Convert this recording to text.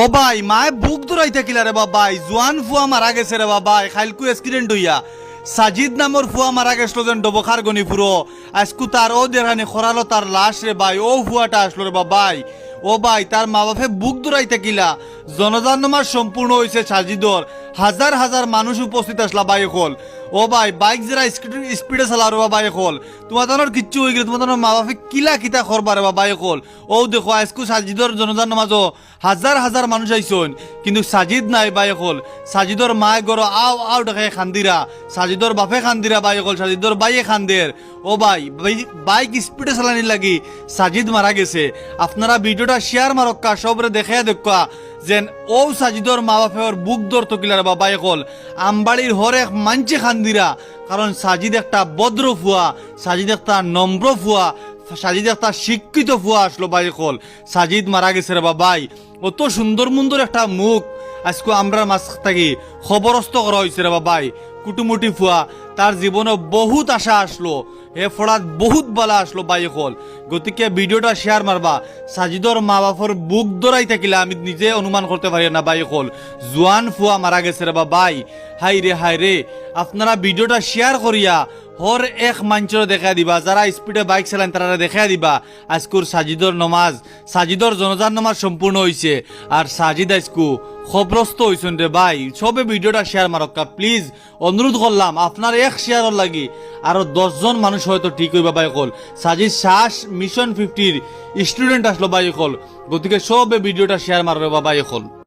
ও ভাই মায়ে বুক দৌড়াইতে কিলা রে বাবাই, জোয়ান ফুয়া মারা গেছে রে বাবাই, খাইলকু এক্সিডেন্ট হইয়া। সাজিদ নামর ফুয়া মারা গেছিল যেন ডবখার গনি ফুরো, আজকু তার ও দেখানি খরালো তার লাশ রে ভাই, ও ফুয়াটা আসলো রে বাবাই। ও ভাই তার মা বাপে বুক দৌড়াইতে কিলা, জনজান্নমার সম্পূর্ণ হয়েছে সাজিদর, হাজার হাজার মানুষ উপস্থিত আসলা বাইক হল। ও ভাই বাইক যারা স্পিডে চালার বা বাইক হল, তোমার তোমার কিচ্ছু হয়ে গেল, তোমার মা বাপে কিলা কিতা করবার বা বাইক হল। ও দেখো আজকু সাজিদর জনজান্ন মাঝো হাজার হাজার মানুষ আইসন, কিন্তু সাজিদ নাই বাইক হল। সাজিদর মায় গড় আও আও দেখায় খান্দিরা, সাজিদর বাপে খান্দিরা বাইক হল, সাজিদর বাইয়ে খান্দের। ও ভাই বাইক স্পিডে চালানি লাগি সাজিদ মারা গেছে। আপনারা ভিডিওটা শেয়ার মারক্কা, সবরে দেখে দেখা যেন ও সাজিদর মা বাপের বুক দর তো কিলার বাবা এখন আমবাড়ির হরেক মানছে খান্দিরা, কারণ সাজিদ একটা ভদ্র ফুয়া, সাজিদ একটা নম্র ফুয়া, সাজিদ একটা শিক্ষিত ফুয়া আসলো বাই কল। সাজিদ মারা গেছে রে বাবাই, অত সুন্দর মুন্দর একটা মুখ আজকে আমরা মাছ থাকি খবরস্থ করা হয়েছে রে বাবাই। কুটুমুটি ফুয়া, তার জীবনে বহুত আশা আসলো, হে ফড়াত বহুত বালা আসলো বাই হল। গতিকে ভিডিওটা শেয়ার মারবা। সাজিদর মা বাপর বুক দরাই থাকিলে আমি নিজে অনুমান করতে পারি না বাই হল, জোয়ান ফুয়া মারা গেছে রে বাবাই। হাই রে আপনারা ভিডিওটা শেয়ার করিয়া হর এক মঞ্চরে দেখা দিবা, যারা স্পিডে বাইক চালান তারা দেখা দিবা আজকুর সাজিদর নমাজ, সাজিদর জনজান নমাজ সম্পূর্ণ হয়েছে। আর সাজিদ আজকু খবরস্থ হয়েছেন রে ভাই। সবে ভিডিওটা শেয়ার মারক্কা প্লিজ, অনুরোধ করলাম আপনার এক শেয়ার লাগি আরো 10 জন মানুষ হয়তো ঠিক হইবা বাই কল। সাজিদ শ্বাস মিশন 50 স্টুডেন্ট আসলো বাই কল। গতিকে সবে ভিডিওটা শেয়ার মারবে বাবা এখন।